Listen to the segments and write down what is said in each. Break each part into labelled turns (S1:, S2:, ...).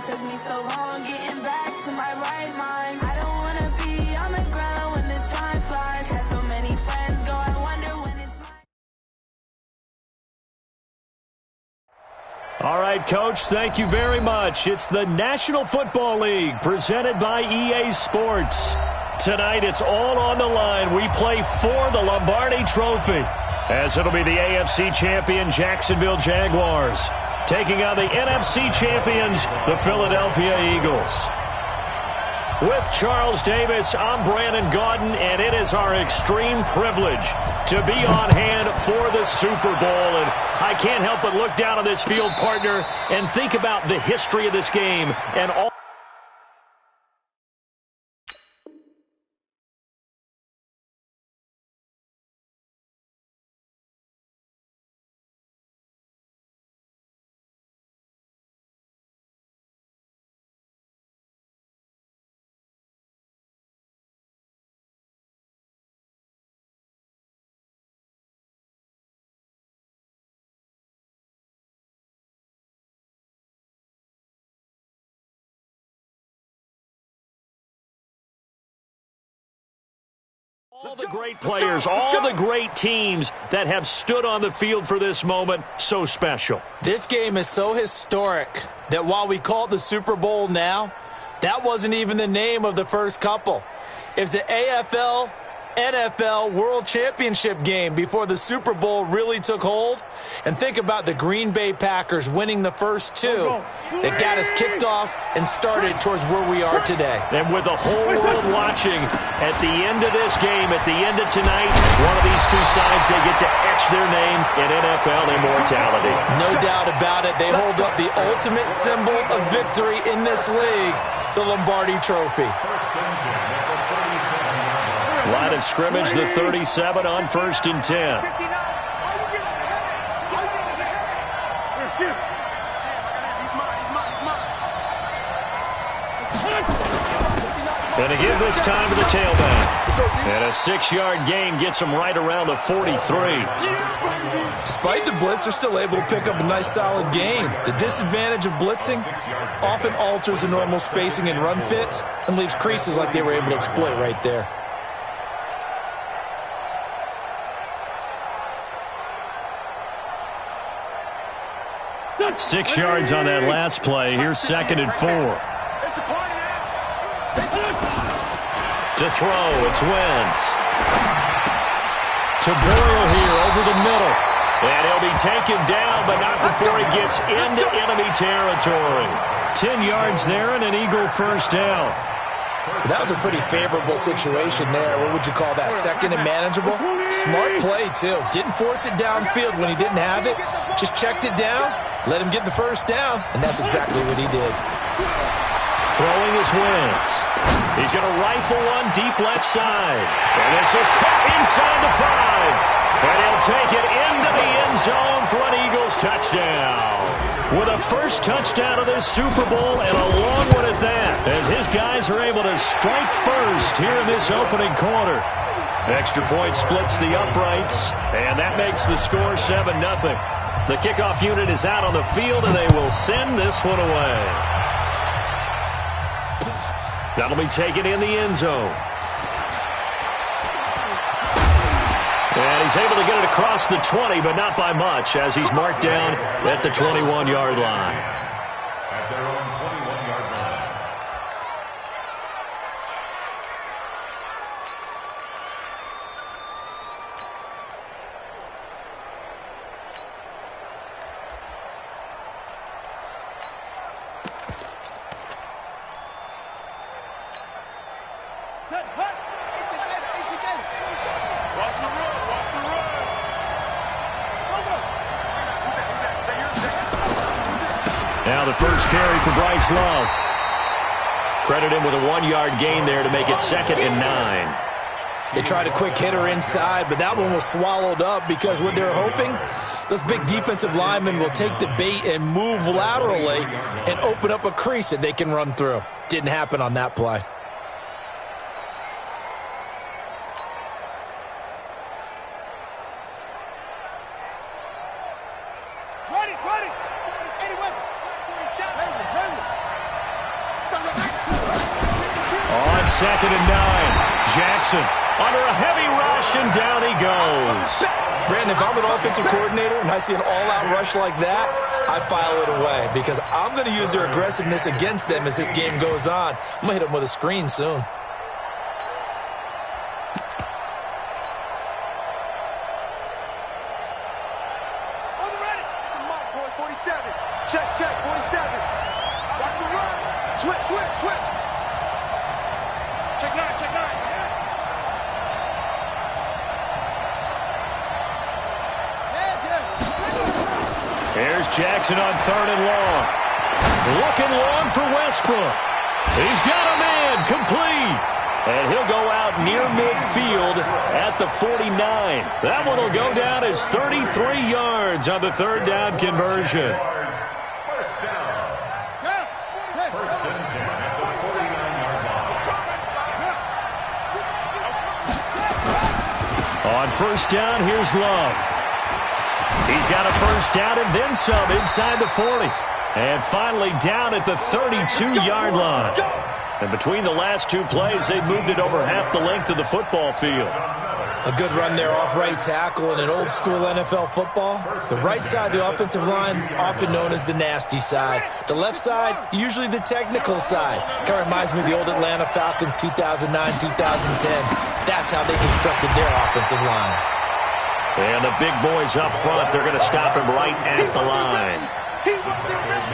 S1: It took me so long getting back to my right mind. I don't wanna be on the ground when the time flies. Had so many friends go, I wonder when it's mine.
S2: All right, Coach, thank you very much. It's the National Football League presented by EA Sports. Tonight, it's all on the line. We play for the Lombardi Trophy, as it'll be the AFC champion Jacksonville Jaguars taking on the NFC champions, the Philadelphia Eagles. With Charles Davis, I'm Brandon Gaudin, and it is our extreme privilege to be on hand for the Super Bowl. And I can't help but look down on this field, partner, and think about the history of this game and all. All the great players, all the great teams that have stood on the field for this moment, so special.
S3: This game is so historic that while we call it the Super Bowl now, that wasn't even the name of the first couple. It's the AFL, NFL World Championship game before the Super Bowl really took hold. And think about the Green Bay Packers winning the first two that got us kicked off and started towards where we are today.
S2: And with the whole world watching, at the end of this game, at the end of tonight, one of these two sides, they get to etch their name in NFL immortality.
S3: No doubt about it. They hold up the ultimate symbol of victory in this league, the Lombardi Trophy.
S2: Line of scrimmage, the 37 on 1st and 10. And to give this time to the tailback. And a 6-yard gain gets him right around the 43.
S3: Despite the blitz, they're still able to pick up a nice solid gain. The disadvantage of blitzing often alters the normal spacing and run fits and leaves creases like they were able to exploit right there.
S2: 6 yards on that last play. Here's 2nd and 4. To throw, it's Wentz. To Burrow here over the middle. And he'll be taken down, but not before he gets into enemy territory. 10 yards there and an Eagle first down.
S3: That was a pretty favorable situation there. What would you call that? 2nd and manageable? Smart play, too. Didn't force it downfield when he didn't have it. Just checked it down, let him get the first down, and that's exactly what he did.
S2: Throwing is Wentz. He's going to rifle one deep left side. And this is caught inside the 5. And he'll take it into the end zone for an Eagles touchdown. With a first touchdown of this Super Bowl and a long one at that, as his guys are able to strike first here in this opening quarter. Extra point splits the uprights, and that makes the score 7-0. The kickoff unit is out on the field, and they will send this one away. That'll be taken in the end zone. And he's able to get it across the 20, but not by much, as he's marked down at the 21-yard line.
S4: At their own 21-yard line.
S5: Set, hut. It's again. Watch the run.
S2: Now the first carry for Bryce Love. Credit him with a 1-yard gain there to make it 2nd and 9.
S3: They tried a quick hitter inside, but that one was swallowed up because what they're hoping, those big defensive linemen will take the bait and move laterally and open up a crease that they can run through. Didn't happen on that play.
S2: 2nd and 9. Jackson under a heavy rush, and down he goes.
S3: Brandon, if I'm an offensive coordinator and I see an all-out rush like that, I file it away because I'm going to use their aggressiveness against them as this game goes on. I'm going to hit them with a screen soon.
S5: Check, 47. Watch the run. Switch. Check 9.
S2: Here's Jackson on 3rd and long. Looking long for Westbrook. He's got a man, complete. And he'll go out near midfield at the 49. That one will go down as 33 yards on the 3rd down conversion.
S4: First down. First and 10 at the 49-yard line.
S2: On 1st down, here's Love. He's got a 1st down and then some inside the 40. And finally down at the 32-yard line. And between the last two plays, they've moved it over half the length of the football field.
S3: A good run there off right tackle in an old-school NFL football. The right side of the offensive line, often known as the nasty side. The left side, usually the technical side. Kind of reminds me of the old Atlanta Falcons 2009-2010. That's how they constructed their offensive line.
S2: And the big boys up front, they're going to stop him right at the line.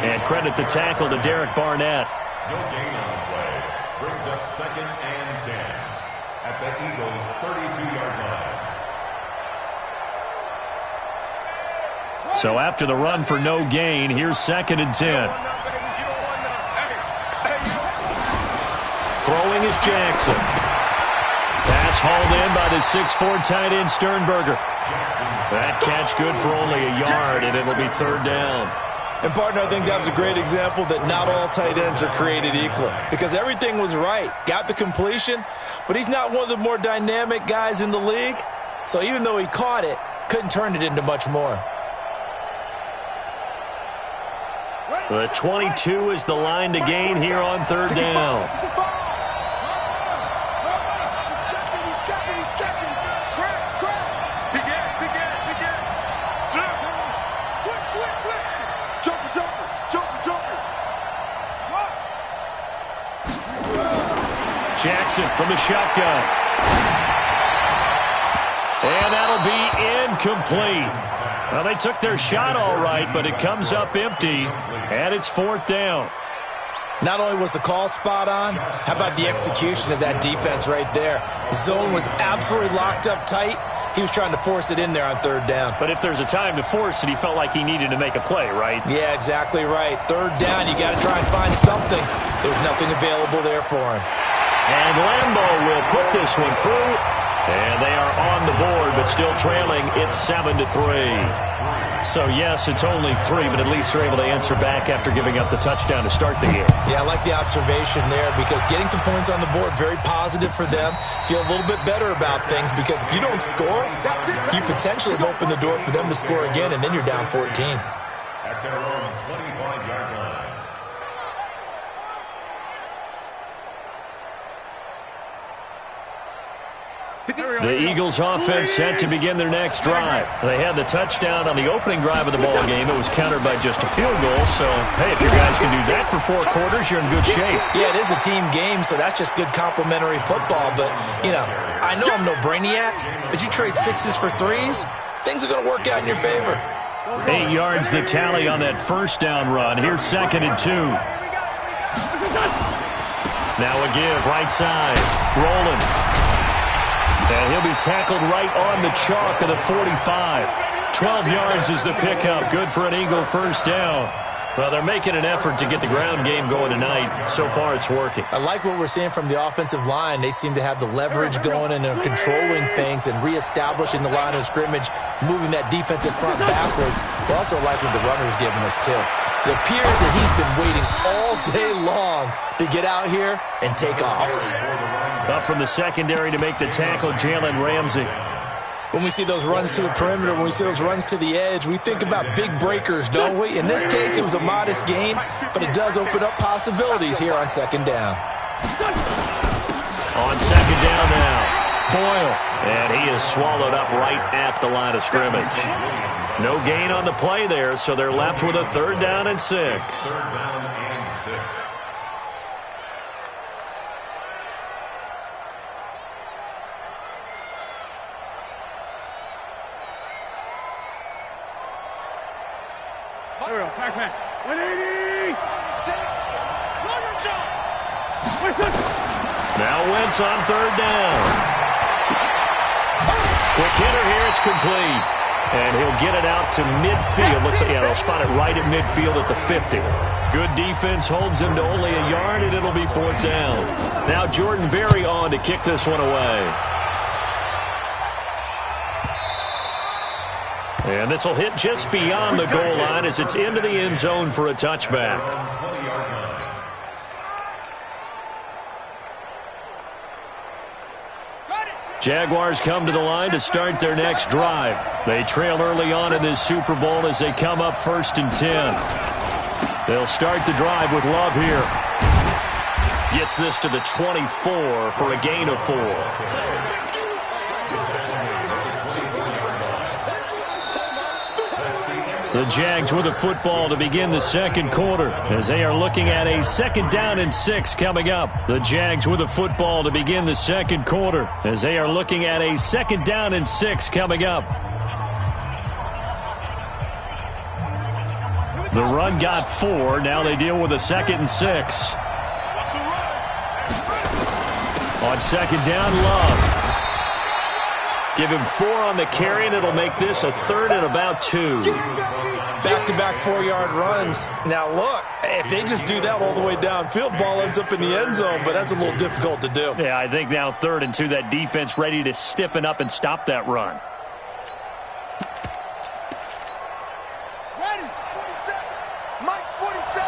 S2: And credit the tackle to Derek Barnett.
S4: No gain on the play. Brings up 2nd and 10 at the Eagles' 32-yard line.
S2: So after the run for no gain, here's 2nd and 10. Throwing is Jackson. Pass hauled in by the 6'4" tight end Sternberger. That catch good for only a yard, and it'll be 3rd down.
S3: And, partner, I think that was a great example that not all tight ends are created equal because everything was right. Got the completion, but he's not one of the more dynamic guys in the league. So even though he caught it, couldn't turn it into much more.
S2: The 22 is the line to gain here on 3rd down.
S5: He's checking. Crash. Begin. Switch. Jumper. What?
S2: Jackson from the shotgun. And that'll be incomplete. Well, they took their shot all right, but it comes up empty, and it's 4th down.
S3: Not only was the call spot on, how about the execution of that defense right there? Zone was absolutely locked up tight. He was trying to force it in there on 3rd down.
S2: But if there's a time to force it, he felt like he needed to make a play, right?
S3: Yeah, exactly right. 3rd down, you got to try and find something. There's nothing available there for him.
S2: And Lambeau will put this one through. And they are on the board, but still trailing. It's 7-3. So, yes, it's only 3, but at least they're able to answer back after giving up the touchdown to start the game.
S3: Yeah, I like the observation there because getting some points on the board, very positive for them. Feel a little bit better about things because if you don't score, you potentially have opened the door for them to score again, and then you're down 14.
S4: At their own 25-yard line.
S2: The Eagles offense set to begin their next drive. They had the touchdown on the opening drive of the ball game. It was countered by just a field goal. So, hey, if your guys can do that for 4 quarters, you're in good shape.
S3: Yeah, it is a team game, so that's just good complimentary football. But, you know, I know I'm no brainiac, but you trade 6s for 3s, things are going to work out in your favor.
S2: 8 yards the tally on that 1st down run. Here's 2nd and 2. Now a give, right side. Rolling. And he'll be tackled right on the chalk of the 45. 12 yards is the pickup. Good for an Eagle 1st down. Well, they're making an effort to get the ground game going tonight. So far, it's working.
S3: I like what we're seeing from the offensive line. They seem to have the leverage going and are controlling things and reestablishing the line of scrimmage, moving that defensive front backwards. We also like what the runner's giving us, too. It appears that he's been waiting all day long to get out here and take off.
S2: Up from the secondary to make the tackle, Jalen Ramsey.
S3: When we see those runs to the perimeter, when we see those runs to the edge, we think about big breakers, don't we? In this case, it was a modest gain, but it does open up possibilities here on 2nd down.
S2: On second down now, Boyle. And he is swallowed up right at the line of scrimmage. No gain on the play there, so they're left with a 3rd down and 6.
S4: 3rd down and 6.
S5: Here we go. Pac-Man. 180.
S2: Now Wentz on 3rd down. Quick hitter here, it's complete. And he'll get it out to midfield. Let's see, they'll spot it right at midfield at the 50. Good defense holds him to only a yard, and it'll be 4th down. Now Jordan Berry on to kick this one away. And this will hit just beyond the goal line as it's into the end zone for a touchback. Jaguars come to the line to start their next drive. They trail early on in this Super Bowl as they come up 1st and 10. They'll start the drive with Love here. Gets this to the 24 for a gain of 4. The Jags with the football to begin the 2nd quarter as they are looking at a 2nd down and 6 coming up. The Jags with the football to begin the 2nd quarter as they are looking at a 2nd down and 6 coming up. The run got 4. Now they deal with a 2nd and 6. On 2nd down, Love. Give him 4 on the carry, and it'll make this a 3rd and about 2.
S3: Back-to-back 4-yard runs. Now, look, if they just do that all the way downfield, ball ends up in the end zone, but that's a little difficult to do.
S2: Yeah, I think now 3rd and 2, that defense ready to stiffen up and stop that run.
S5: Ready. 47. Mike's 47.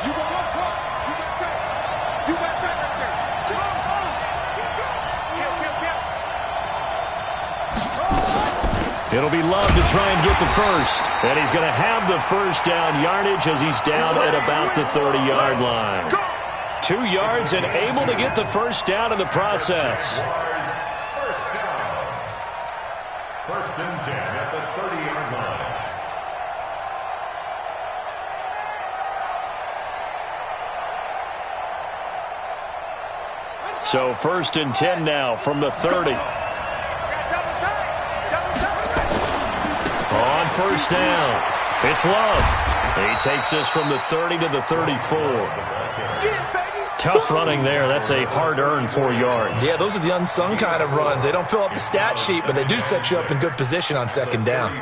S5: You got one truck. You got that. You got that right there.
S2: It'll be Love to try and get the first. And he's going to have the 1st down yardage as he's down at about the 30-yard line. 2 yards and able to get the 1st down in the process.
S4: 1st down. 1st and 10 at the 30-yard line.
S2: So 1st and 10 now from the 30. On 1st down, it's Love. He takes this from the 30 to the 34. Tough running there. That's a hard-earned 4 yards.
S3: Yeah, those are the unsung kind of runs. They don't fill up the stat sheet, but they do set you up in good position on 2nd down.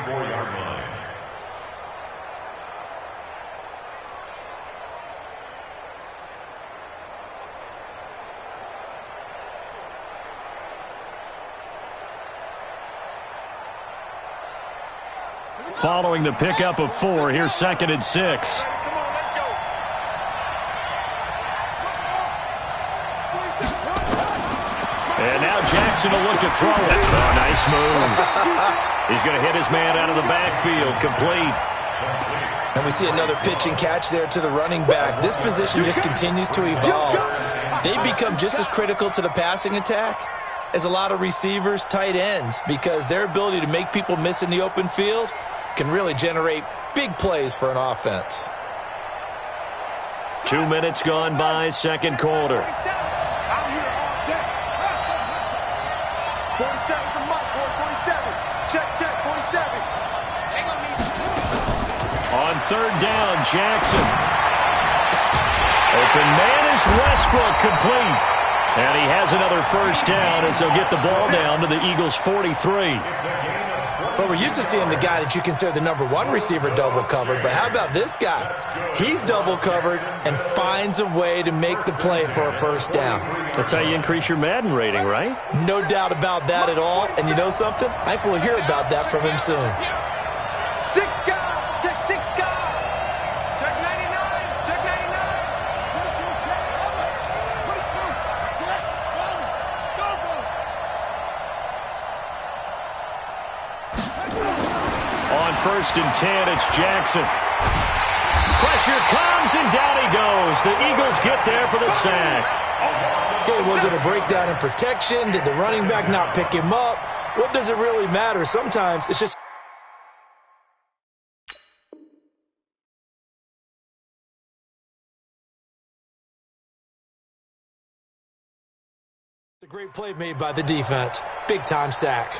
S2: Following the pickup of 4, here's 2nd and 6. And now Jackson will look to throw it. Oh, nice move. He's going to hit his man out of the backfield, complete.
S3: And we see another pitch and catch there to the running back. This position just continues to evolve. They become just as critical to the passing attack as a lot of receivers, tight ends, because their ability to make people miss in the open field can really generate big plays for an offense.
S2: 2 minutes gone by, 2nd quarter. On 3rd down, Jackson. Open man is Westbrook, complete. And he has another 1st down as they'll get the ball down to the Eagles' 43.
S3: Well, we're used to seeing the guy that you consider the #1 receiver double covered, but how about this guy? He's double covered and finds a way to make the play for a 1st down.
S2: That's how you increase your Madden rating, right?
S3: No doubt about that at all. And you know something? I think we'll hear about that from him soon.
S5: 6 guys. Check 6 guys. Check 99. Check 99. 22. Check 1. Go.
S2: On 1st and 10, it's Jackson. Pressure comes, and down he goes. The Eagles get there for the sack.
S3: Okay, was it a breakdown in protection? Did the running back not pick him up? What does it really matter? Sometimes it's just... a great play made by the defense. Big-time sack.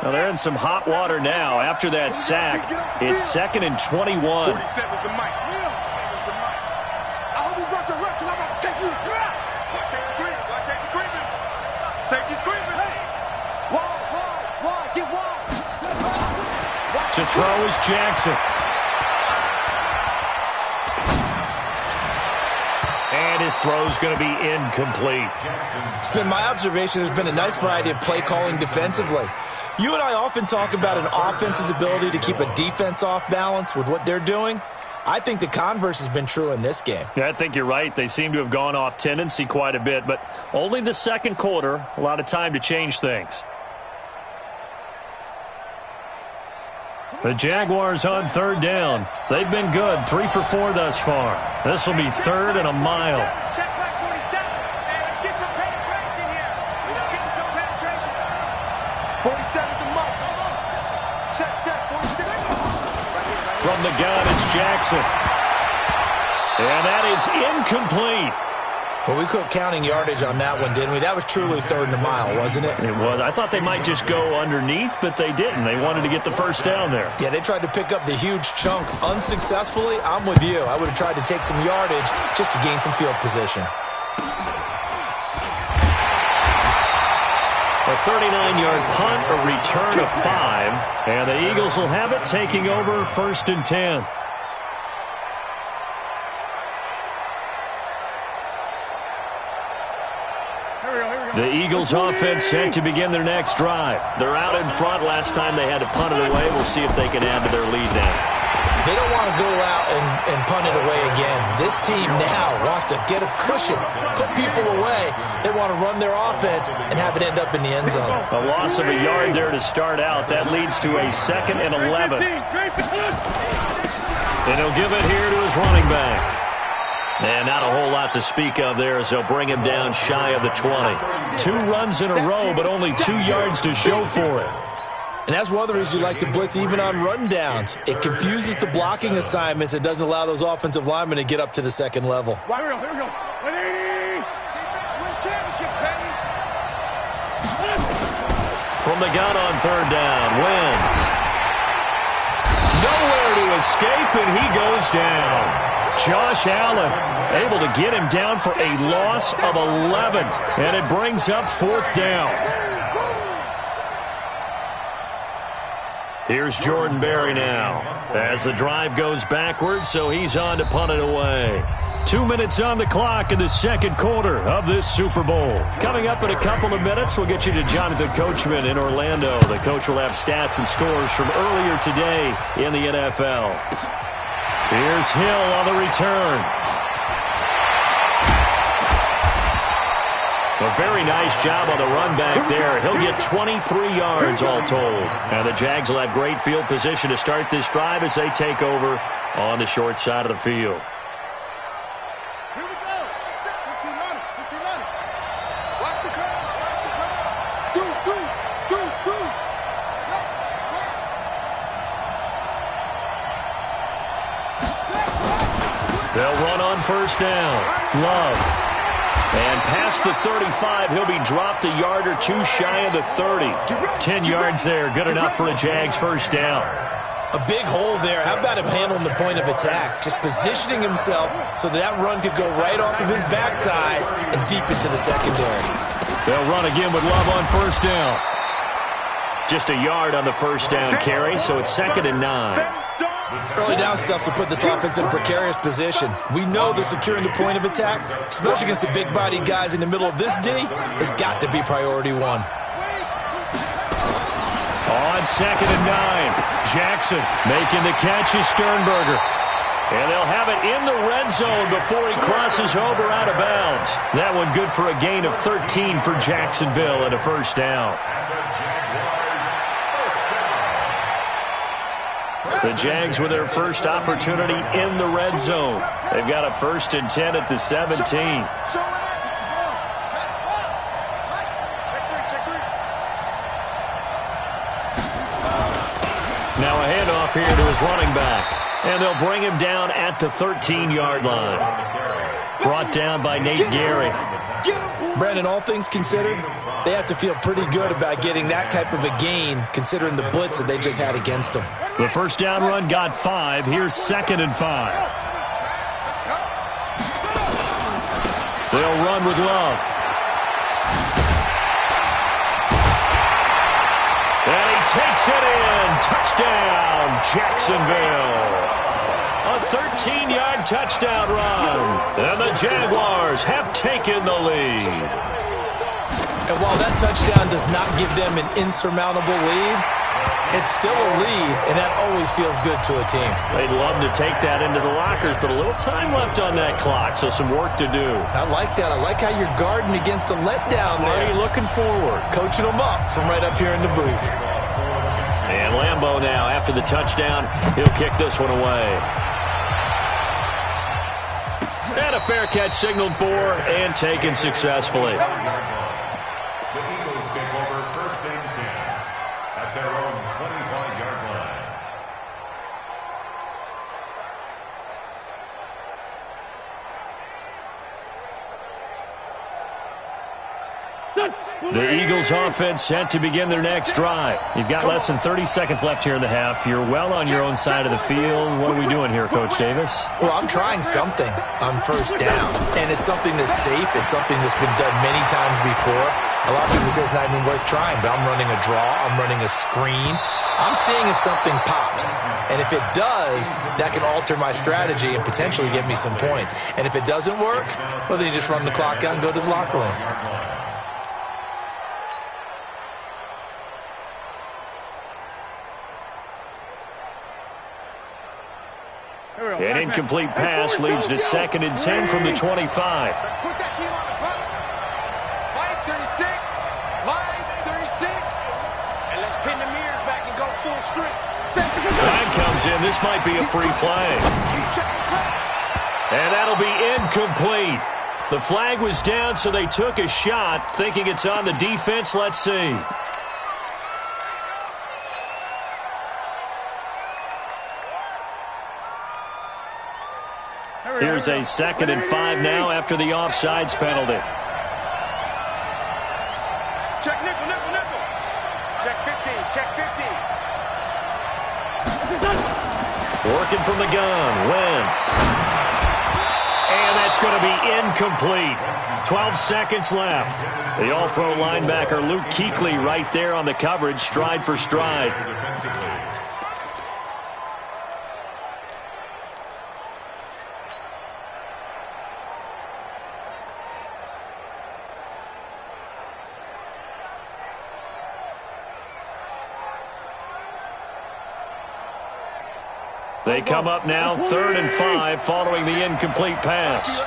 S2: Well, they're in some hot water now. After that sack, it's 2nd and 21.
S5: 47's the mic. I hope you brought your reps because I'm about to take you to scrap. Watch safety screaming. Watch safety screaming. Safety screaming. Hey. Wide. Get wide.
S2: To throw is Jackson. And his throw's going to be incomplete.
S3: It's been my observation there's been a nice variety of play calling defensively. You and I often talk about an offense's ability to keep a defense off balance with what they're doing. I think the converse has been true in this game.
S2: Yeah, I think you're right. They seem to have gone off tendency quite a bit, but only the second quarter, a lot of time to change things. The Jaguars on 3rd down. They've been good, 3 for 4 thus far. This will be 3rd and a mile.
S5: Check back 47. Hey, let's get some penetration here. We're getting some penetration. 47's the mic. Check. 46.
S2: From the gun, it's Jackson. And that is incomplete.
S3: Well, we quit counting yardage on that one, didn't we? That was truly 3rd and a mile, wasn't it?
S2: It was. I thought they might just go underneath, but they didn't. They wanted to get the first down there.
S3: Yeah, they tried to pick up the huge chunk unsuccessfully. I'm with you. I would have tried to take some yardage just to gain some field position.
S2: A 39-yard punt, a return of 5, and the Eagles will have it, taking over 1st and 10. The Eagles offense set to begin their next drive. They're out in front. Last time they had to punt it away. We'll see if they can add to their lead now.
S3: They don't want to go out and punt it away again. This team now wants to get a cushion, put people away. They want to run their offense and have it end up in the end zone.
S2: A loss of a yard there to start out. That leads to a 2nd and 11. And he'll give it here to his running back. And not a whole lot to speak of there as they'll bring him down shy of the 20. 2 runs in a row, but only 2 yards to show for it.
S3: And that's one of the reasons you like to blitz even on rundowns. It confuses the blocking assignments. It doesn't allow those offensive linemen to get up to the second level.
S5: Here we go. 180. Defense wins championship, baby.
S2: From the gun on 3rd down, wins. Nowhere to escape, and he goes down. Josh Allen able to get him down for a loss of 11, and it brings up 4th down. Here's Jordan Berry now as the drive goes backwards, so he's on to punt it away. 2 minutes on the clock in the second quarter of this Super Bowl. Coming up in a couple of minutes, we'll get you to Jonathan Coachman in Orlando. The coach will have stats and scores from earlier today in the NFL. Here's Hill on the return. A very nice job on the run back there. He'll get 23 yards all told. And the Jags will have great field position to start this drive as they take over on the short side of the field.
S5: Here we go. 15 runners. Watch the curve. Deuce.
S2: They'll run on 1st down. Love. And past the 35, he'll be dropped a yard or 2 shy of the 30. 10 yards there, good enough for a Jags 1st down.
S3: A big hole there. How about him handling the point of attack? Just positioning himself so that run could go right off of his backside and deep into the secondary.
S2: They'll run again with Love on 1st down. Just a yard on the 1st down carry, so it's 2nd and 9.
S3: Early down stuff will put this offense in a precarious position. We know that securing the point of attack, especially against the big-bodied guys in the middle of this D, has got to be priority 1.
S2: On 2nd and 9, Jackson making the catch is Sternberger. And they'll have it in the red zone before he crosses over out of bounds. That one good for a gain of 13 for Jacksonville and a first down. The Jags with their first opportunity in the red zone. They've got a 1st and 10 at the 17. Now a handoff here to his running back. And they'll bring him down at the 13-yard line. Brought down by Nate Gary.
S3: Brandon, all things considered, they have to feel pretty good about getting that type of a gain, considering the blitz that they just had against them.
S2: The first down run got 5. Here's 2nd and 5. They'll run with Love. And he takes it in. Touchdown, Jacksonville. A 13-yard touchdown run. And the Jaguars have taken the lead.
S3: And while that touchdown does not give them an insurmountable lead, it's still a lead, and that always feels good to a team.
S2: They'd love to take that into the lockers, but a little time left on that clock, so some work to do.
S3: I like that. I like how you're guarding against a letdown there.
S2: Marty looking forward.
S3: Coaching them up from right up here in the booth.
S2: And Lambeau now, after the touchdown, he'll kick this one away. And a fair catch signaled for and taken successfully.
S4: The Eagles take over 1st and 10 at their own 25-yard line.
S2: The Eagles offense set to begin their next drive. You've got less than 30 seconds left here in the half. You're well on your own side of the field. What are we doing here, Coach Davis?
S3: Well, I'm trying something on 1st down, and it's something that's safe. It's something that's been done many times before. A lot of people say it's not even worth trying, but I'm running a draw. I'm running a screen. I'm seeing if something pops. And if it does, that can alter my strategy and potentially get me some points. And if it doesn't work, well, then you just run the clock out and go to the locker room.
S2: An incomplete pass leads to 2nd and 10 from the 25.
S5: Let's put that team on the bus. 5:36. 5:36. And let's pin the mirrors back and go full strength.
S2: Flag comes in. This might be a free play. And that'll be incomplete. The flag was down, so they took a shot, thinking it's on the defense. Let's see. Here's a 2nd and 5 now after the offsides penalty.
S5: Check nickel, nickel, nickel. Check 15, check 15.
S2: Working from the gun, Wentz. And that's going to be incomplete. 12 seconds left. The All-Pro linebacker Luke Kuechly right there on the coverage, stride for stride. They come up now, 3rd and 5, following the incomplete pass.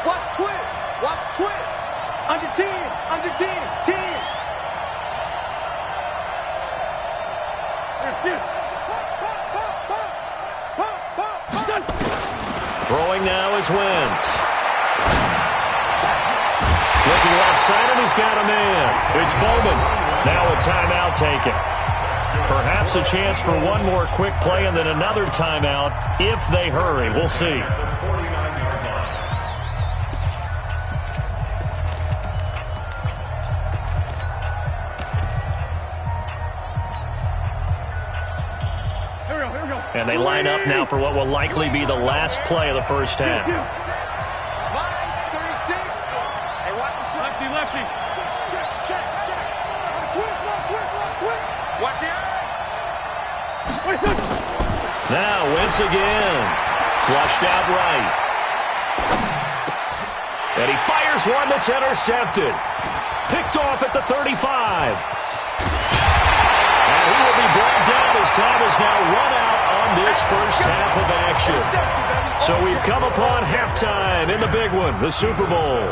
S5: Watch twist. Watch twist. Under 10. Under 10. 10.
S2: Throwing now is Wentz. Looking left side, and he's got a man. It's Bowman. Now a timeout taken. Perhaps a chance for one more quick play and then another timeout if they hurry. We'll see. And they line up now for what will likely be the last play of the first half.
S5: 36. Hey, watch the slip. Lefty, lefty. Check. Switch. Watch the eye.
S2: Now Wentz again. Flushed out right. And he fires one that's intercepted. Picked off at the 35. And he will be brought down as time is now run out on this first half of action. So we've come upon halftime in the big one, the Super Bowl.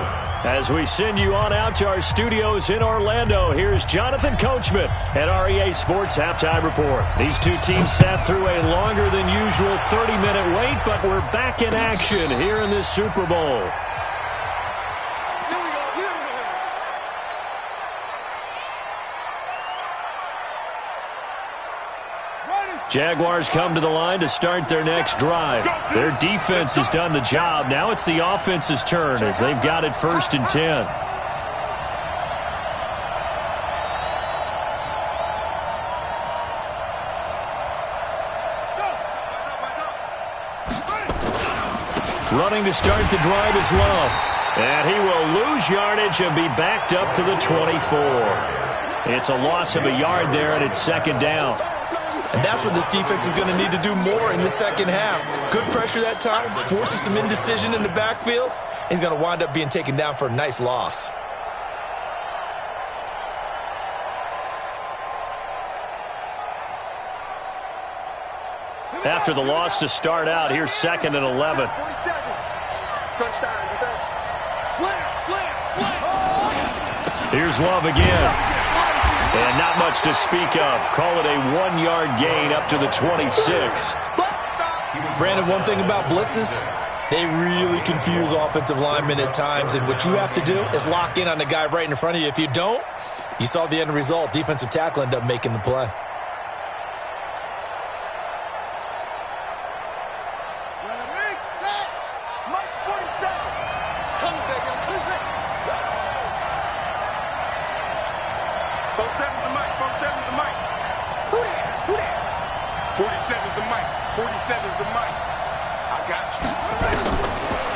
S2: As we send you on out to our studios in Orlando, here's Jonathan Coachman at our EA Sports Halftime Report. These two teams sat through a longer than usual 30-minute wait, but we're back in action here in this Super Bowl. Jaguars come to the line to start their next drive. Their defense has done the job. Now it's the offense's turn as they've got it 1st and 10. Running to start the drive is Love. And he will lose yardage and be backed up to the 24. It's a loss of a yard there, and it's 2nd down.
S3: And that's what this defense is going to need to do more in the second half. Good pressure that time, forces some indecision in the backfield. He's going to wind up being taken down for a nice loss.
S2: After the loss to start out, here's 2nd and 11.
S5: Touchdown, defense. Slam.
S2: Here's Love again. And not much to speak of. Call it a 1-yard gain up to the 26.
S3: Brandon, one thing about blitzes, they really confuse offensive linemen at times. And what you have to do is lock in on the guy right in front of you. If you don't, you saw the end result. Defensive tackle ended up making the play.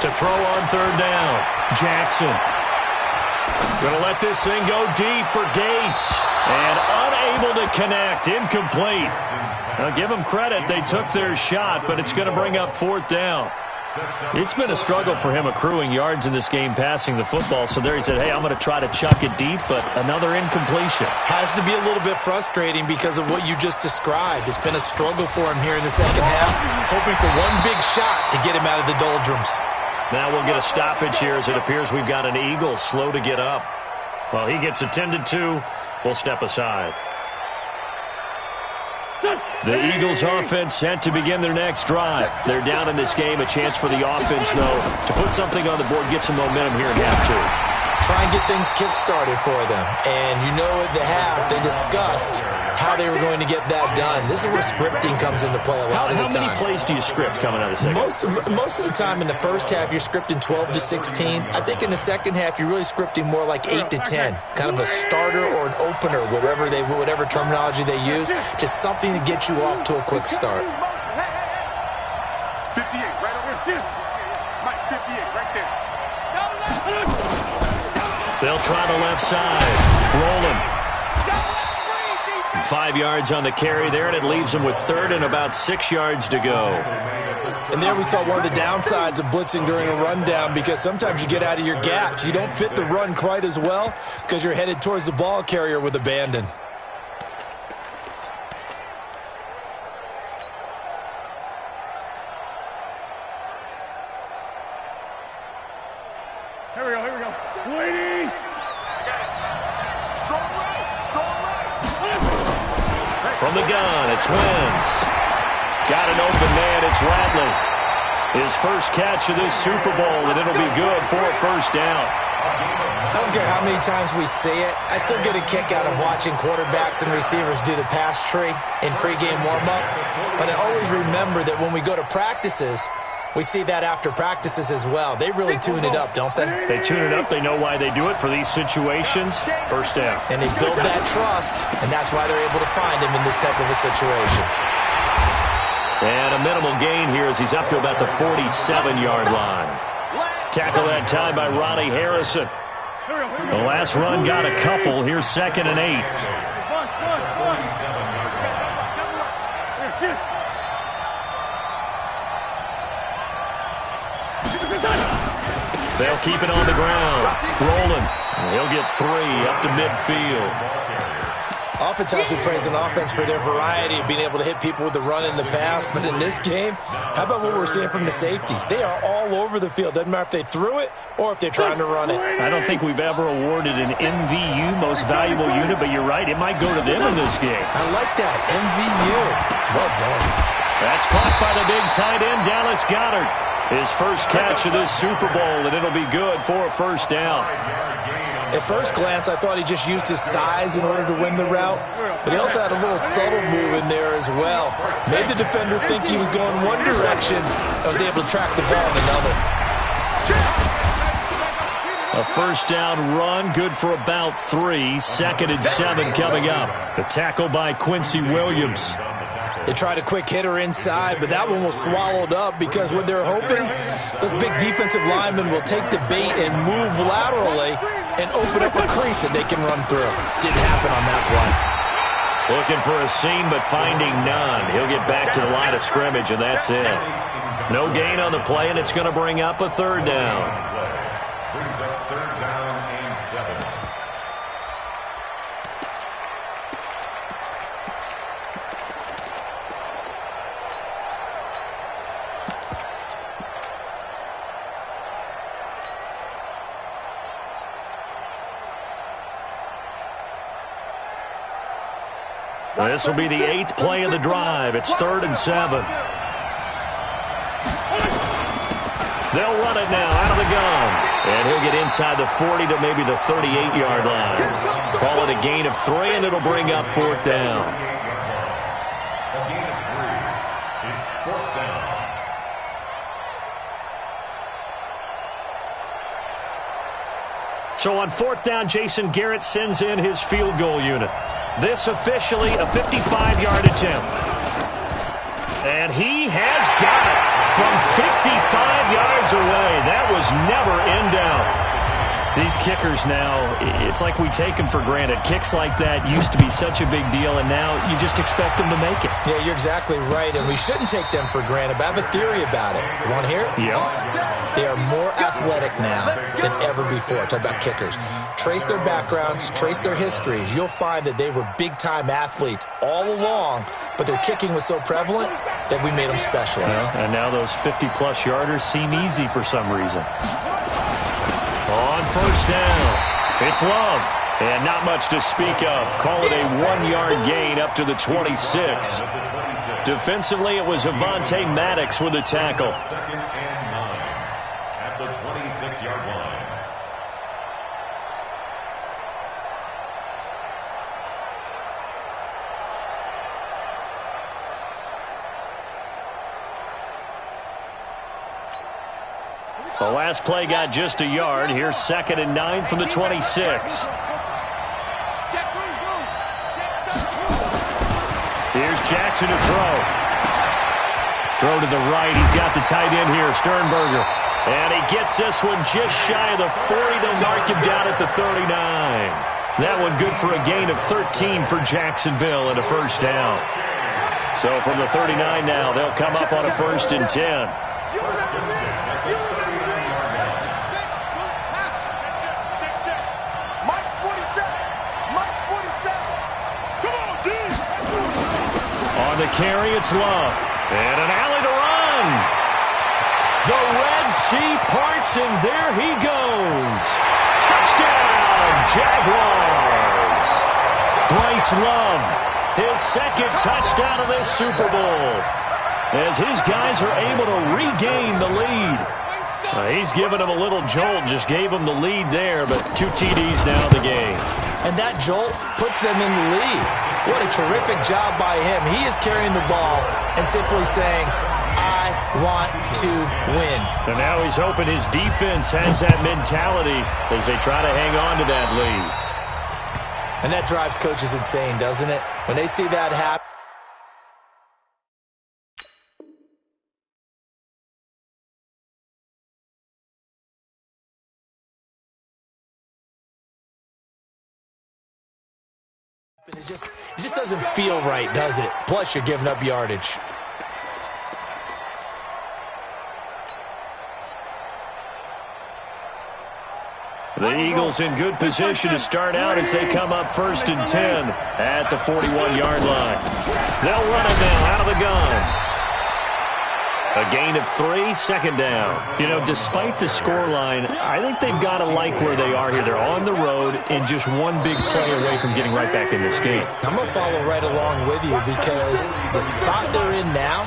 S2: To throw on 3rd down, Jackson. Going to let this thing go deep for Gates. And unable to connect, incomplete. Now give them credit, they took their shot, but it's going to bring up 4th down. It's been a struggle for him accruing yards in this game passing the football. So there he said, hey, I'm going to try to chuck it deep, but another incompletion.
S3: Has to be a little bit frustrating because of what you just described. It's been a struggle for him here in the second half, hoping for one big shot to get him out of the doldrums.
S2: Now we'll get a stoppage here as it appears we've got an Eagle slow to get up. While he gets attended to, we'll step aside. The Eagles offense set to begin their next drive. They're down in this game. A chance for the offense, though, to put something on the board, get some momentum here in half 2.
S3: Try and get things kick-started for them. And you know at the half, they discussed how they were going to get that done. This is where scripting comes into play a lot of the time.
S2: How many plays do you script coming out of the second?
S3: Most of the time in the first half, you're scripting 12 to 16. I think in the second half, you're really scripting more like 8 to 10. Kind of a starter or an opener, whatever terminology they use. Just something to get you off to a quick start.
S5: 58, right over here. Mike, 58, right there.
S2: They'll try the left side. Rolling. 5 yards on the carry there, and it leaves them with 3rd and about 6 yards to go.
S3: And there we saw one of the downsides of blitzing during a rundown because sometimes you get out of your gaps. You don't fit the run quite as well because you're headed towards the ball carrier with abandon.
S5: Here we go. Sweetie! Strong right.
S2: From the gun, it's Wentz. Got an open man, it's Ratley. His first catch of this Super Bowl, and it'll be good for a 1st down.
S3: I don't care how many times we see it. I still get a kick out of watching quarterbacks and receivers do the pass tree in pregame warm-up. But I always remember that when we go to practices, we see that after practices as well. They really tune it up, don't they?
S2: They tune it up. They know why they do it for these situations. 1st down.
S3: And they build that trust, and that's why they're able to find him in this type of a situation.
S2: And a minimal gain here as he's up to about the 47-yard line. Tackle that time by Ronnie Harrison. The last run got a couple. Here's 2nd and 8. They'll keep it on the ground. Rolling. He'll get 3 up to midfield.
S3: Oftentimes we praise an offense for their variety of being able to hit people with the run in the pass, but in this game, how about what we're seeing from the safeties? They are all over the field. Doesn't matter if they threw it or if they're trying to run it.
S2: I don't think we've ever awarded an MVU, most valuable unit, but you're right, it might go to them in this game.
S3: I like that, MVU. Well done.
S2: That's caught by the big tight end, Dallas Goedert. His first catch of this Super Bowl, and it'll be good for a first down.
S3: At first glance, I thought he just used his size in order to win the route, but he also had a little subtle move in there as well. Made the defender think he was going one direction and was able to track the ball in another.
S2: A first down run, good for about 3. 2nd and 7 coming up. The tackle by Quincy Williams.
S3: They tried a quick hitter inside, but that one was swallowed up because what they're hoping, those big defensive linemen will take the bait and move laterally and open up a crease that they can run through. Didn't happen on that play.
S2: Looking for a seam, but finding none. He'll get back to the line of scrimmage, and that's it. No gain on the play, and it's going to bring up a third down.
S4: Brings up third down and 7.
S2: This will be the 8th play of the drive. It's 3rd and 7. They'll run it now out of the gun. And he'll get inside the 40 to maybe the 38-yard line. Call it a gain of 3, and it'll bring up 4th down.
S4: A gain of 3. It's 4th down.
S2: So on 4th down, Jason Garrett sends in his field goal unit. This officially a 55-yard attempt. And he has got it from 55 yards away. That was never in doubt. These kickers now, it's like we take them for granted. Kicks like that used to be such a big deal, and now you just expect them to make it.
S3: Yeah, you're exactly right, and we shouldn't take them for granted, but I have a theory about it. You want to hear it?
S2: Yeah.
S3: They are more athletic now than ever before. Talk about kickers. Trace their backgrounds, trace their histories. You'll find that they were big-time athletes all along, but their kicking was so prevalent that we made them specialists.
S2: Well, and now those 50-plus yarders seem easy for some reason. On first down, it's Love. And not much to speak of. Call it a 1-yard gain up to the 26. Defensively, it was Avonte Maddox with a tackle.
S4: 2nd and 9 at the 26-yard line.
S2: The last play got just a yard. Here's 2nd and 9 from the 26. Here's Jackson to throw. Throw to the right. He's got the tight end here, Sternberger. And he gets this one just shy of the 40. They'll mark him down at the 39. That one good for a gain of 13 for Jacksonville and a first down. So from the 39 now, they'll come up on a 1st and 10. On the carry, it's Love. And an alley to run. The Red Sea parts, and there he goes. Touchdown, Jaguars. Bryce Love, his 2nd touchdown of this Super Bowl, as his guys are able to regain the lead. He's given them a little jolt, just gave them the lead there, but 2 TDs now in the game.
S3: And that jolt puts them in the lead. What a terrific job by him. He is carrying the ball and simply saying, I want to win.
S2: And now he's hoping his defense has that mentality as they try to hang on to that lead.
S3: And that drives coaches insane, doesn't it? When they see that happen. It just doesn't feel right, does it? Plus, you're giving up yardage.
S2: The Eagles in good position to start out as they come up 1st and 10 at the 41-yard line. They'll run it now out of the gun. A gain of 3, 2nd down. You know, despite the scoreline, I think they've got to like where they are here. They're on the road and just one big play away from getting right back in this game.
S3: I'm going to follow right along with you because the spot they're in now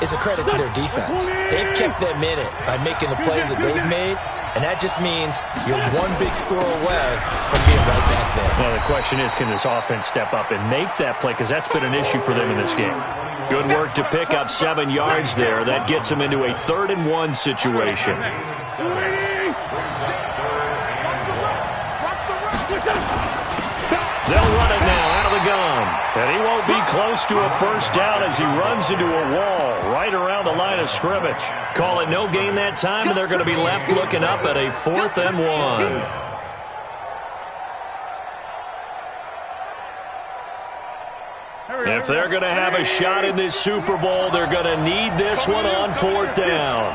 S3: is a credit to their defense. They've kept them in it by making the plays that they've made, and that just means you're one big score away from being right back there.
S2: Now, the question is, can this offense step up and make that play? Because that's been an issue for them in this game. Good work to pick up 7 yards there. That gets them into a 3rd and 1 situation. They'll run it now out of the gun. And he won't be close to a 1st down as he runs into a wall right around the line of scrimmage. Call it no gain that time, and they're going to be left looking up at a 4th and 1. If they're going to have a shot in this Super Bowl, they're going to need this one on 4th down.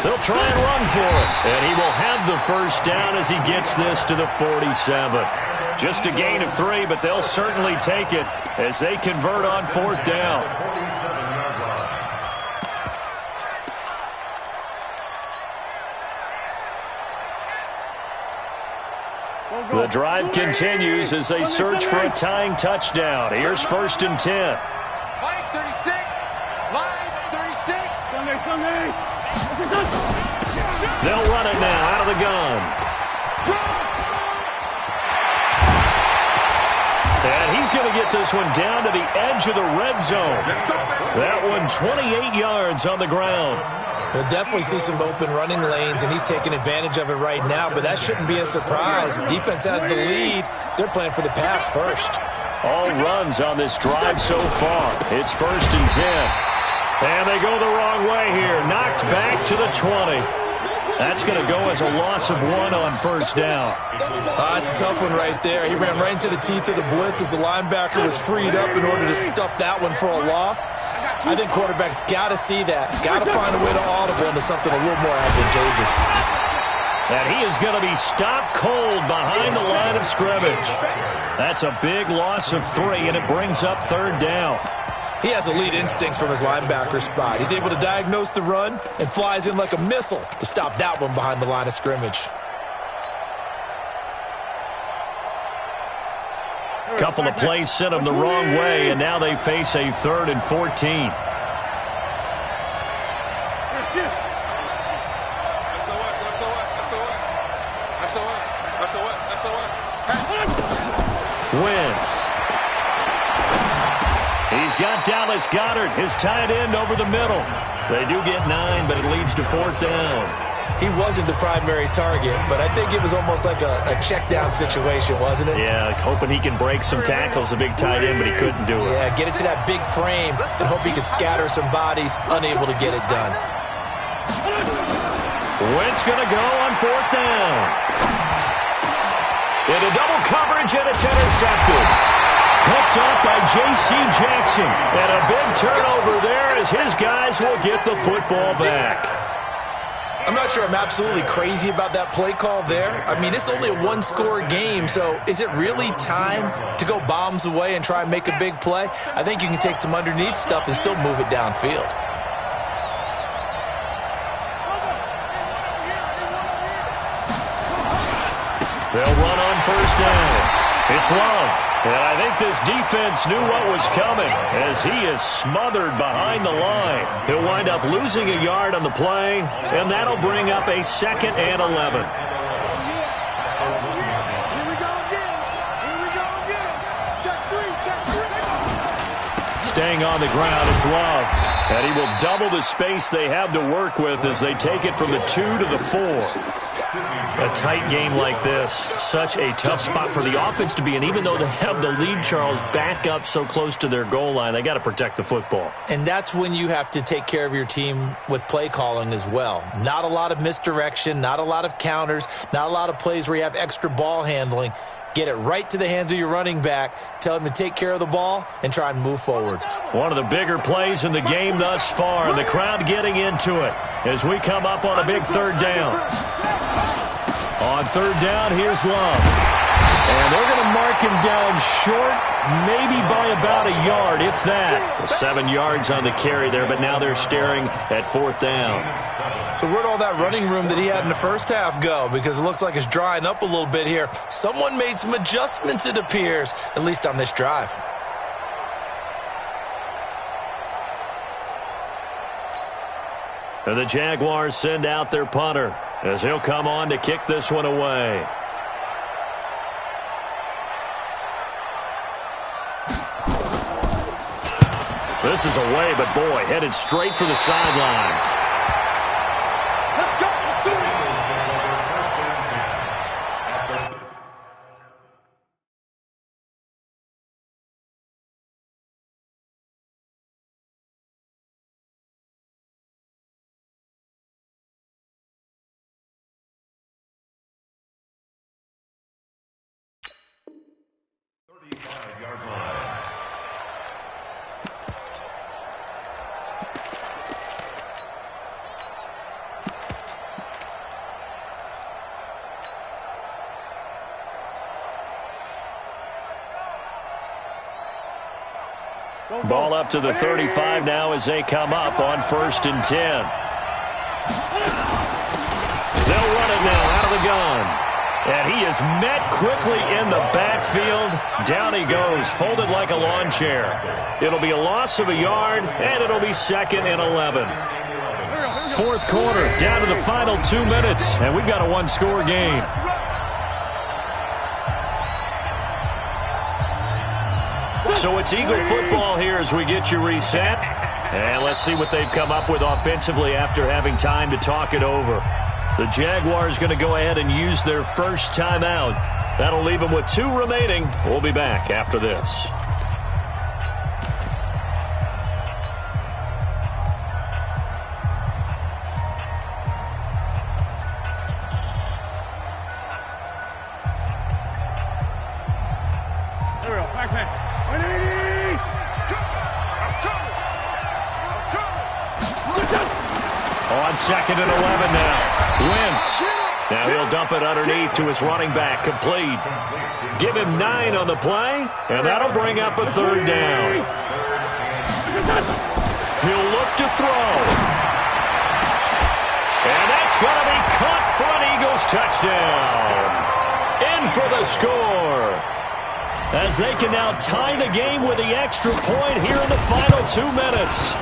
S2: They'll try and run for it, and he will have the 1st down as he gets this to the 47. Just a gain of 3, but they'll certainly take it as they convert on 4th down. The drive continues as they search for a tying touchdown. Here's 1st and 10.
S5: Line 36. Line 36.
S2: They'll run it now out of the gun. And he's going to get this one down to the edge of the red zone. That one 28 yards on the ground.
S3: We'll definitely see some open running lanes, and he's taking advantage of it right now, but that shouldn't be a surprise. Defense has the lead. They're playing for the pass first.
S2: All runs on this drive so far. It's 1st and 10. And they go the wrong way here. Knocked back to the 20. That's going to go as a loss of 1 on 1st down.
S3: It's a tough one right there. He ran right into the teeth of the blitz as the linebacker was freed up in order to stuff that one for a loss. I think quarterbacks got to see that. Got to find a way to audible into something a little more advantageous.
S2: And he is going to be stopped cold behind the line of scrimmage. That's a big loss of 3, and it brings up 3rd down.
S3: He has elite instincts from his linebacker spot. He's able to diagnose the run and flies in like a missile to stop that one behind the line of scrimmage.
S2: Couple of plays sent them the wrong way, and now they face a 3rd and 14. Wentz. He's got Dallas Goedert, his tight end, over the middle. They do get 9, but it leads to 4th down.
S3: He wasn't the primary target, but I think it was almost like a check-down situation, wasn't it?
S2: Yeah, hoping he can break some tackles, a big tight end, but he couldn't do it.
S3: Yeah, get it to that big frame and hope he can scatter some bodies, unable to get it done.
S2: Wentz going to go on 4th down. Into double coverage, and it's intercepted. Picked up by J.C. Jackson. And a big turnover there as his guys will get the football back.
S3: I'm not sure I'm absolutely crazy about that play call there. I mean, it's only a one-score game, so is it really time to go bombs away and try and make a big play? I think you can take some underneath stuff and still move it downfield.
S2: They'll run on 1st down. It's Love. And I think this defense knew what was coming as he is smothered behind the line. He'll wind up losing a yard on the play, and that'll bring up a 2nd and 11. Staying on the ground, it's Love. And he will double the space they have to work with as they take it from the 2 to the 4. A tight game like this, such a tough spot for the offense to be in. Even though they have the lead, Charles, back up so close to their goal line, they got to protect the football.
S3: And that's when you have to take care of your team with play calling as well. Not a lot of misdirection, not a lot of counters, not a lot of plays where you have extra ball handling. Get it right to the hands of your running back, tell him to take care of the ball, and try and move forward.
S2: One of the bigger plays in the game thus far, and the crowd getting into it. as we come up on a big third down. On third down, here's Love. And they're going to mark him down short, maybe by about a yard, if that. 7 yards on the carry there, but now they're staring at fourth down.
S3: So where'd all that running room that he had in the first half go? Because it looks like it's drying up a little bit here. Someone made some adjustments, it appears, at least on this drive.
S2: And the Jaguars send out their punter as he'll come on to kick this one away. This is away, but boy, headed straight for the sidelines.
S5: Let's go. Let's do it.
S2: Ball up to the 35 now as they come up on 1st and 10. They'll run it now out of the gun. And he is met quickly in the backfield. Down he goes, folded like a lawn chair. It'll be a loss of a yard, and it'll be 2nd and 11. Fourth quarter, down to the final 2 minutes, and we've got a one-score game. So it's Eagle football here as we get you reset. And let's see what they've come up with offensively after having time to talk it over. The Jaguars going to go ahead and use their first timeout. That'll leave them with 2 remaining. We'll be back after this. On 2nd and 11 now. Wentz. Now he'll dump it underneath to his running back. Complete. Give him 9 on the play, and that'll bring up a 3rd down. He'll look to throw. And that's going to be caught for an Eagles touchdown. In for the score. As they can now tie the game with the extra point here in the final 2 minutes.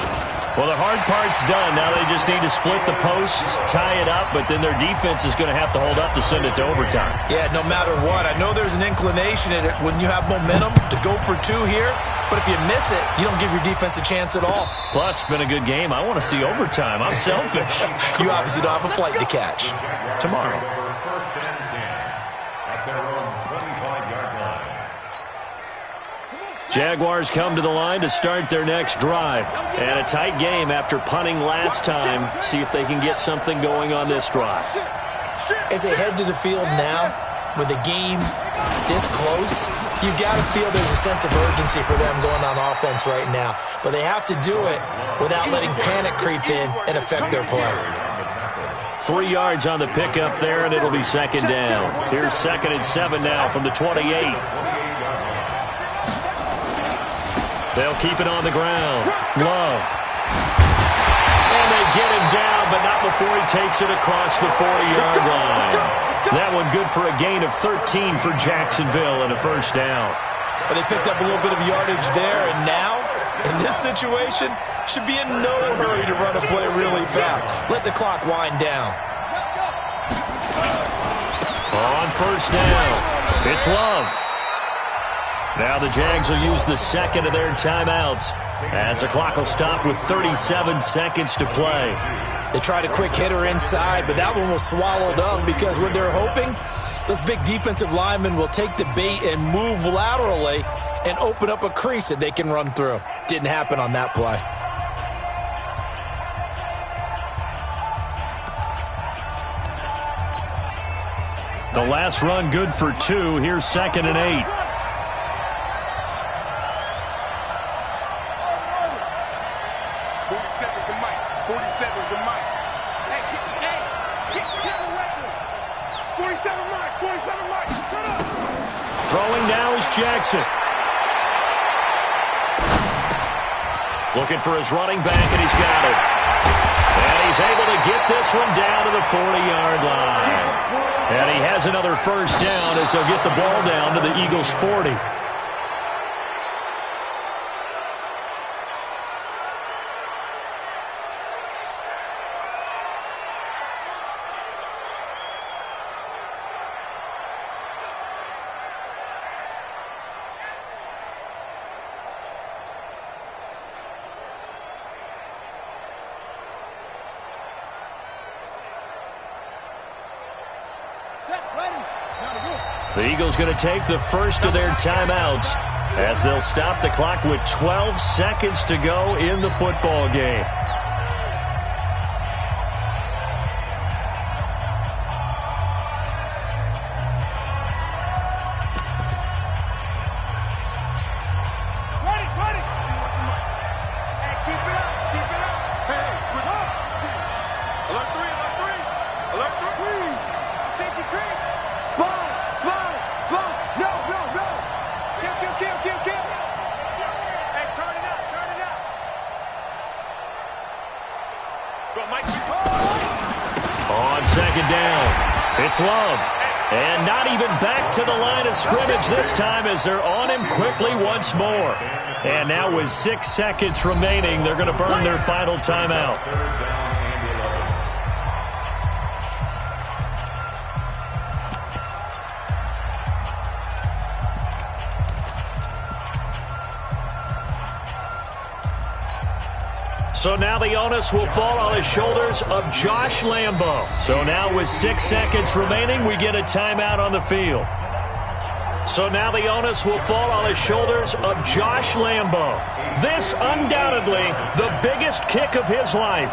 S2: Well, the hard part's done. Now they just need to split the posts, tie it up, but then their defense is going to have to hold up to send it to overtime. Yeah, no matter what. I know there's an inclination in it when you have momentum to go for 2 here, but if you miss it, you don't give your defense a chance at all. Plus, it's been a good game. I want to see overtime. I'm selfish. You obviously don't have a flight to catch. Tomorrow.
S4: First and 10 at their own 25-yard line.
S2: Jaguars come to the line to start their next drive. And a tight game after punting last time. See if they can get something going on this drive.
S3: As they head to the field now, with the game this close, you've got to feel there's a sense of urgency for them going on offense right now. But they have to do it without letting panic creep in and affect their play.
S2: 3 yards on the pickup there, and it'll be 2nd down. Here's 2nd and 7 now from the 28. They'll keep it on the ground. Love. And they get him down, but not before he takes it across the 40-yard line. That one good for a gain of 13 for Jacksonville and a 1st down.
S3: But they picked up a little bit of yardage there, and now, in this situation, should be in no hurry to run a play really fast. Let the clock wind down.
S2: On 1st down, it's Love. Now the Jags will use the 2nd of their timeouts as the clock will stop with 37 seconds to play.
S3: They tried a quick hitter inside, but that one was swallowed up because what they're hoping, those big defensive linemen will take the bait and move laterally and open up a crease that they can run through. Didn't happen on that play.
S2: The last run good for 2. Here's 2nd and 8.
S5: 47's the mic. 47's the mic.
S2: Throwing now is Jackson. Looking for his running back, and he's got it. And he's able to get this one down to the 40-yard line. And he has another first down as they'll get the ball down to the Eagles' 40. The Eagles going to take the first of their timeouts as they'll stop the clock with 12 seconds to go in the football game. On second down, it's Love. And not even back to the line of scrimmage this time as they're on him quickly once more. And now with 6 seconds remaining, they're going to burn their final timeout. So now the onus will fall on the shoulders of Josh Lambo. So now with 6 seconds remaining, we get a timeout on the field. So now the onus will fall on the shoulders of Josh Lambo. This undoubtedly the biggest kick of his life.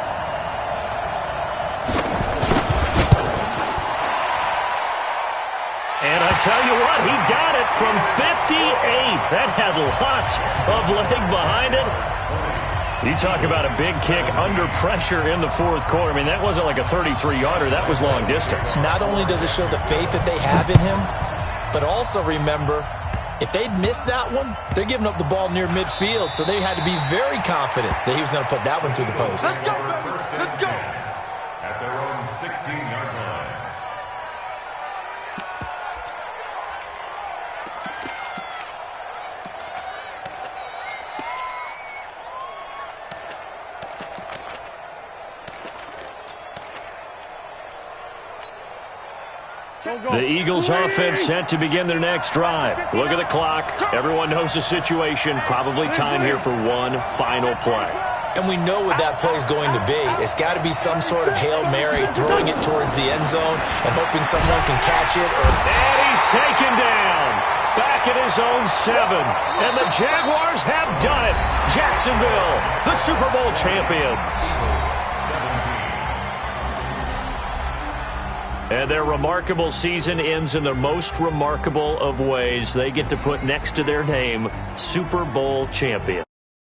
S2: And I tell you what, he got it from 58. That had lots of leg behind it. You talk about a big kick under pressure in the fourth quarter. I mean, that wasn't like a 33-yarder. That was long distance.
S3: Not only does it show the faith that they have in him, but also remember, if they'd missed that one, they're giving up the ball near midfield, so they had to be very confident that he was going to put that one through the post.
S5: Let's go, baby. Let's go.
S4: At their own 16-yard line.
S2: The Eagles offense set to begin their next drive. Look at the clock. Everyone knows the situation. Probably time here for one final play.
S3: And we know what that play is going to be. It's got to be some sort of Hail Mary, throwing it towards the end zone and hoping someone can catch it.
S2: And he's taken down. Back at his own 7. And the Jaguars have done it. Jacksonville, the Super Bowl champions. And their remarkable season ends in the most remarkable of ways. They get to put next to their name, Super Bowl champion.